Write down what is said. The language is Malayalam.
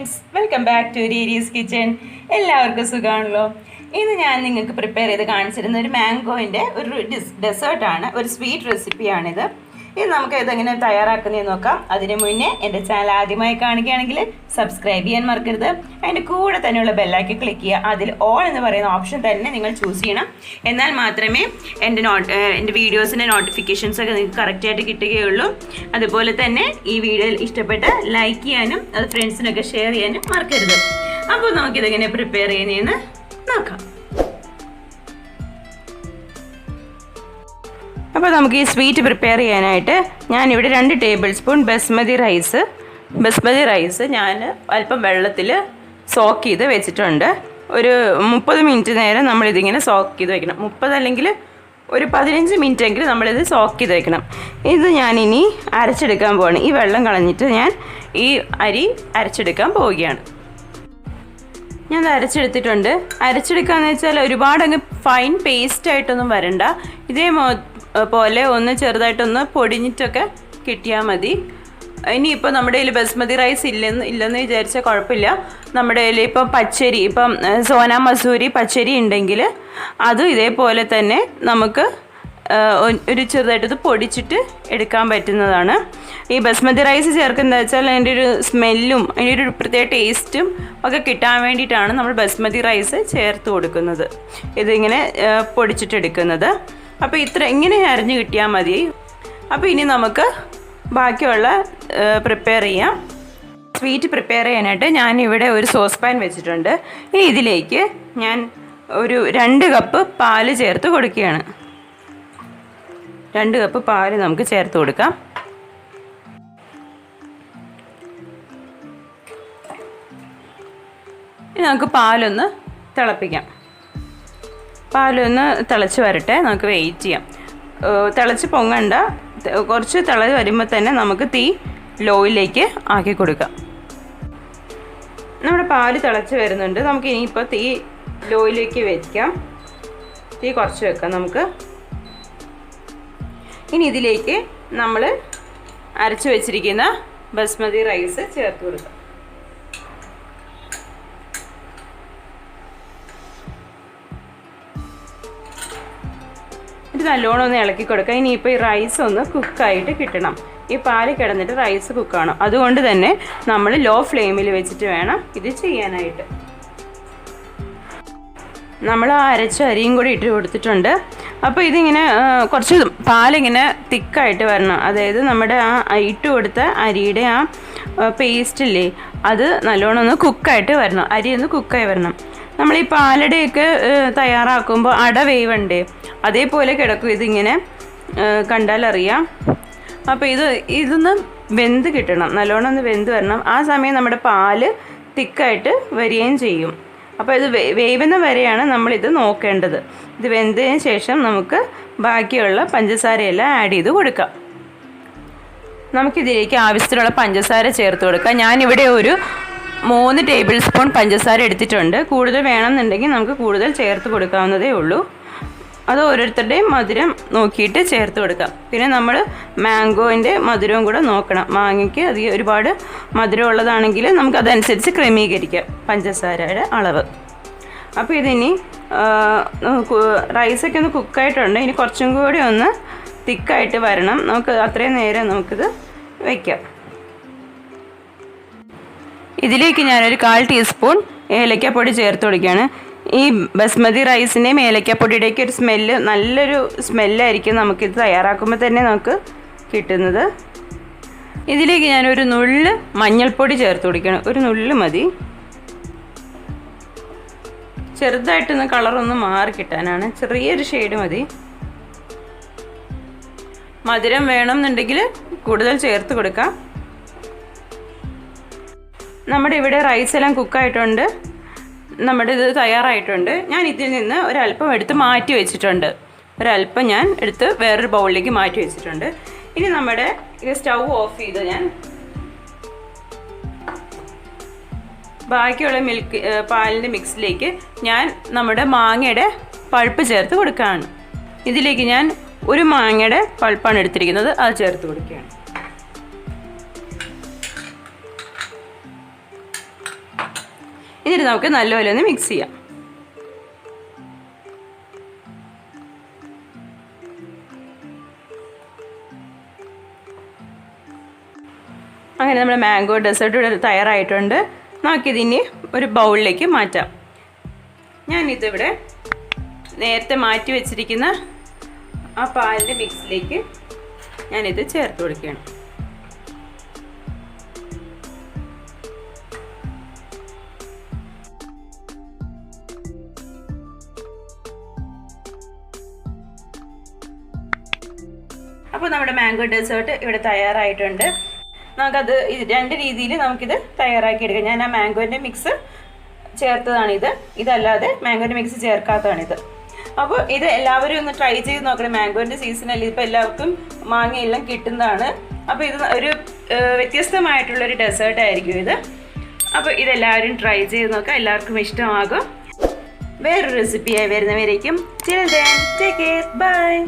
ഫ്രണ്ട്സ്, വെൽക്കം ബാക്ക് ടു രീരീസ് കിച്ചൺ. എല്ലാവർക്കും സുഖമാണല്ലോ. ഇന്ന് ഞാൻ നിങ്ങൾക്ക് പ്രിപ്പയർ ചെയ്ത് കാണിച്ചിരുന്ന ഒരു മാംഗോയിൻ്റെ ഒരു ഡെസേർട്ടാണ്, ഒരു സ്വീറ്റ് റെസിപ്പിയാണിത്. ഇത് നമുക്ക് ഇതെങ്ങനെ തയ്യാറാക്കുന്നതെന്ന് നോക്കാം. അതിന് മുന്നേ എൻ്റെ ചാനൽ ആദ്യമായി കാണുകയാണെങ്കിൽ സബ്സ്ക്രൈബ് ചെയ്യാൻ മറക്കരുത്. അതിൻ്റെ കൂടെ തന്നെയുള്ള ബെല്ലൈക്കൺ ക്ലിക്ക് ചെയ്യുക. അതിൽ ഓൾ എന്ന് പറയുന്ന ഓപ്ഷൻ തന്നെ നിങ്ങൾ ചൂസ് ചെയ്യണം. എന്നാൽ മാത്രമേ എൻ്റെ വീഡിയോസിൻ്റെ നോട്ടിഫിക്കേഷൻസൊക്കെ നിങ്ങൾക്ക് കറക്റ്റായിട്ട് കിട്ടുകയുള്ളൂ. അതുപോലെ തന്നെ ഈ വീഡിയോ ഇഷ്ടപ്പെട്ട് ലൈക്ക് ചെയ്യാനും അത് ഫ്രണ്ട്സിനൊക്കെ ഷെയർ ചെയ്യാനും മറക്കരുത്. അപ്പോൾ നമുക്കിതെങ്ങനെ പ്രിപ്പയർ ചെയ്യുന്നതെന്ന് നോക്കാം. അപ്പോൾ നമുക്ക് ഈ സ്വീറ്റ് പ്രിപ്പയർ ചെയ്യാനായിട്ട് ഞാനിവിടെ 2 ടേബിൾ സ്പൂൺ ബസ്മതി റൈസ് ഞാൻ അല്പം വെള്ളത്തിൽ സോക്ക് ചെയ്ത് വെച്ചിട്ടുണ്ട്. ഒരു 30 മിനിറ്റ് നേരം നമ്മളിതിങ്ങനെ സോക്ക് ചെയ്ത് വെക്കണം. 30 അല്ലെങ്കിൽ ഒരു 15 മിനിറ്റ് എങ്കിലും നമ്മളിത് സോക്ക് ചെയ്ത് വെക്കണം. ഇത് ഞാനിനി അരച്ചെടുക്കാൻ പോവാണ്. ഈ വെള്ളം കളഞ്ഞിട്ട് ഞാൻ ഈ അരി അരച്ചെടുക്കാൻ പോവുകയാണ്. ഞാൻ അരച്ചെടുത്തിട്ടുണ്ട്. അരച്ചെടുക്കുകയെന്ന് വെച്ചാൽ ഒരുപാട് അങ്ങ് ഫൈൻ പേസ്റ്റായിട്ടൊന്നും വരണ്ട. പോലെ ഒന്ന് ചെറുതായിട്ടൊന്ന് പൊടിഞ്ഞിട്ടൊക്കെ കിട്ടിയാൽ മതി. ഇനിയിപ്പോൾ നമ്മുടെ കയ്യിൽ ബസ്മതി റൈസ് ഇല്ലെന്ന് വിചാരിച്ചാൽ കുഴപ്പമില്ല. നമ്മുടെ കയ്യിൽ ഇപ്പം പച്ചരി, ഇപ്പം സോന മസൂരി പച്ചരി ഉണ്ടെങ്കിൽ അതും ഇതേപോലെ തന്നെ നമുക്ക് ഒരു ചെറുതായിട്ടത് പൊടിച്ചിട്ട് എടുക്കാൻ പറ്റുന്നതാണ്. ഈ ബസ്മതി റൈസ് ചേർക്കുന്നത് വെച്ചാൽ അതിൻ്റെ ഒരു സ്മെല്ലും അതിൻ്റെ ഒരു പ്രത്യേക ടേസ്റ്റും ഒക്കെ കിട്ടാൻ വേണ്ടിയിട്ടാണ് നമ്മൾ ബസ്മതി റൈസ് ചേർത്ത് കൊടുക്കുന്നത്, ഇതിങ്ങനെ പൊടിച്ചിട്ടെടുക്കുന്നത്. അപ്പോൾ ഇങ്ങനെ അരിഞ്ഞ് കിട്ടിയാൽ മതി. അപ്പോൾ ഇനി നമുക്ക് ബാക്കിയുള്ള പ്രിപ്പയർ ചെയ്യാം. സ്വീറ്റ് പ്രിപ്പയർ ചെയ്യാനായിട്ട് ഞാനിവിടെ ഒരു സോസ് പാൻ വെച്ചിട്ടുണ്ട്. ഇനി ഇതിലേക്ക് ഞാൻ ഒരു 2 കപ്പ് പാല് ചേർത്ത് കൊടുക്കുകയാണ്. 2 കപ്പ് പാല് നമുക്ക് ചേർത്ത് കൊടുക്കാം. ഇനി നമുക്ക് പാലൊന്ന് തിളപ്പിക്കാം. പാലൊന്ന് തിളച്ച് വരട്ടെ, നമുക്ക് വെയിറ്റ് ചെയ്യാം. തിളച്ച് പൊങ്ങണ്ട, കുറച്ച് തിളച്ച് വരുമ്പോൾ തന്നെ നമുക്ക് തീ ലോയിലേക്ക് ആക്കി കൊടുക്കാം. നമ്മുടെ പാല് തിളച്ച് വരുന്നുണ്ട്. നമുക്ക് ഇനിയിപ്പോൾ തീ ലോയിലേക്ക് വെക്കാം. തീ കുറച്ച് വെക്കാം നമുക്ക്. ഇനി ഇതിലേക്ക് നമ്മൾ അരച്ച് വെച്ചിരിക്കുന്ന ബസ്മതി റൈസ് ചേർത്ത് കൊടുക്കാം. ഇത് നല്ലോണം ഒന്ന് ഇളക്കി കൊടുക്കുക. ഇനിയിപ്പോൾ ഈ റൈസ് ഒന്ന് കുക്കായിട്ട് കിട്ടണം. ഈ പാല് കിടന്നിട്ട് റൈസ് കുക്കാണ്. അതുകൊണ്ട് തന്നെ നമ്മൾ ലോ ഫ്ലെയിമിൽ വെച്ചിട്ട് വേണം ഇത് ചെയ്യാനായിട്ട്. നമ്മൾ ആ അരച്ച അരിയും കൂടി ഇട്ട് കൊടുത്തിട്ടുണ്ട്. അപ്പോൾ ഇതിങ്ങനെ കുറച്ച് പാലിങ്ങനെ തിക്കായിട്ട് വരണം. അതായത് നമ്മുടെ ആ ഇട്ട് കൊടുത്ത അരിയുടെ ആ പേസ്റ്റില്ലേ, അത് നല്ലോണം ഒന്ന് കുക്കായിട്ട് വരണം. അരി ഒന്ന് കുക്കായി വരണം. നമ്മൾ ഈ പാലടയൊക്കെ തയ്യാറാക്കുമ്പോൾ അട വേവണ്ടേ, അതേപോലെ കിടക്കും ഇതിങ്ങനെ, കണ്ടാലറിയാം. അപ്പോൾ ഇതൊന്ന് വെന്ത് കിട്ടണം, നല്ലോണം ഒന്ന് വെന്ത് വരണം. ആ സമയം നമ്മുടെ പാല് തിക്കായിട്ട് വരികയും ചെയ്യും. അപ്പോൾ ഇത് വേവുന്ന വരെയാണ് നമ്മളിത് നോക്കേണ്ടത്. ഇത് വെന്തതിന് ശേഷം നമുക്ക് ബാക്കിയുള്ള പഞ്ചസാരയെല്ലാം ആഡ് ചെയ്ത് കൊടുക്കാം. നമുക്കിതിലേക്ക് ആവശ്യത്തിനുള്ള പഞ്ചസാര ചേർത്ത് കൊടുക്കാം. ഞാനിവിടെ ഒരു 3 ടേബിൾ സ്പൂൺ പഞ്ചസാര എടുത്തിട്ടുണ്ട്. കൂടുതൽ വേണമെന്നുണ്ടെങ്കിൽ നമുക്ക് കൂടുതൽ ചേർത്ത് കൊടുക്കാവുന്നതേ ഉള്ളൂ. അത് ഓരോരുത്തരുടെയും മധുരം നോക്കിയിട്ട് ചേർത്ത് കൊടുക്കാം. പിന്നെ നമ്മൾ മാംഗോൻ്റെ മധുരവും കൂടെ നോക്കണം. മാങ്ങയ്ക്ക് അധികം ഒരുപാട് മധുരം ഉള്ളതാണെങ്കിൽ നമുക്കതനുസരിച്ച് ക്രമീകരിക്കാം പഞ്ചസാരയുടെ അളവ്. അപ്പോൾ ഇതിനി റൈസൊക്കെ ഒന്ന് കുക്കായിട്ടുണ്ട്. ഇനി കുറച്ചും കൂടി ഒന്ന് തിക്കായിട്ട് വരണം. നമുക്ക് അത്രയും നേരം നമുക്കിത് വയ്ക്കാം. ഇതിലേക്ക് ഞാനൊരു 1/4 ടീസ്പൂൺ ഏലക്കപ്പൊടി ചേർത്ത് കൊടുക്കുകയാണ്. ഈ ബസ്മതി റൈസിൻ്റെയും ഏലക്കപ്പൊടിയുടെയൊക്കെ ഒരു സ്മെല്ല്, നല്ലൊരു സ്മെല്ലായിരിക്കും നമുക്കിത് തയ്യാറാക്കുമ്പോൾ തന്നെ നമുക്ക് കിട്ടുന്നത്. ഇതിലേക്ക് ഞാനൊരു നുള്ള് മഞ്ഞൾപ്പൊടി ചേർത്ത് കൊടുക്കുകയാണ്. ഒരു നുള്ള് മതി, ചെറുതായിട്ടൊന്ന് കളറൊന്ന് മാറി കിട്ടാനാണ്. ചെറിയൊരു ഷെയ്ഡ് മതി. മധുരം വേണമെന്നുണ്ടെങ്കിൽ കൂടുതൽ ചേർത്ത് കൊടുക്കാം. നമ്മുടെ ഇവിടെ റൈസ് എല്ലാം കുക്കായിട്ടുണ്ട്, നമ്മുടെ ഇത് തയ്യാറായിട്ടുണ്ട്. ഞാൻ ഇതിൽ നിന്ന് ഒരല്പം എടുത്ത് മാറ്റി വെച്ചിട്ടുണ്ട്. ഒരല്പം ഞാൻ എടുത്ത് വേറൊരു ബൗളിലേക്ക് മാറ്റി വെച്ചിട്ടുണ്ട്. ഇനി നമ്മുടെ ഇത് സ്റ്റൗ ഓഫ് ചെയ്ത് ഞാൻ ബാക്കിയുള്ള പാലിൻ്റെ മിക്സിലേക്ക് ഞാൻ നമ്മുടെ മാങ്ങയുടെ പൾപ്പ് ചേർത്ത് കൊടുക്കുകയാണ്. ഇതിലേക്ക് ഞാൻ ഒരു മാങ്ങയുടെ പൾപ്പാണ് എടുത്തിരിക്കുന്നത്, അത് ചേർത്ത് കൊടുക്കുകയാണ്. എന്നിട്ട് നമുക്ക് നല്ലപോലെ ഒന്ന് മിക്സ് ചെയ്യാം. അങ്ങനെ നമ്മുടെ മാംഗോ ഡെസേർട്ട് ഇവിടെ തയ്യാറായിട്ടുണ്ട്. നമുക്കിതിനി ഒരു ബൗളിലേക്ക് മാറ്റാം. ഞാനിതിവിടെ നേരത്തെ മാറ്റി വെച്ചിരിക്കുന്ന ആ പാലിൻ്റെ മിക്സിലേക്ക് ഞാനിത് ചേർത്ത് കൊടുക്കുകയാണ്. അപ്പോൾ നമ്മുടെ മാംഗോ ഡെസേർട്ട് ഇവിടെ തയ്യാറായിട്ടുണ്ട്. നമുക്കത് രണ്ട് രീതിയിൽ നമുക്കിത് തയ്യാറാക്കി എടുക്കാം. ഞാൻ ആ മാംഗോൻ്റെ മിക്സ് ചേർത്തതാണിത്, ഇതല്ലാതെ മാംഗോൻ്റെ മിക്സ് ചേർക്കാത്തതാണിത്. അപ്പോൾ ഇത് എല്ലാവരും ഒന്ന് ട്രൈ ചെയ്ത് നോക്കണം. മാംഗോൻ്റെ സീസണല്ലേ, ഇപ്പോൾ എല്ലാവർക്കും മാങ്ങയെല്ലാം കിട്ടുന്നതാണ്. അപ്പോൾ ഇത് ഒരു വ്യത്യസ്തമായിട്ടുള്ളൊരു ഡെസേർട്ട് ആയിരിക്കും ഇത്. അപ്പോൾ ഇതെല്ലാവരും ട്രൈ ചെയ്ത് നോക്കാം, എല്ലാവർക്കും ഇഷ്ടമാകും. വേറൊരു റെസിപ്പിയായി വരുന്നവരേക്കും till then, take care, bye.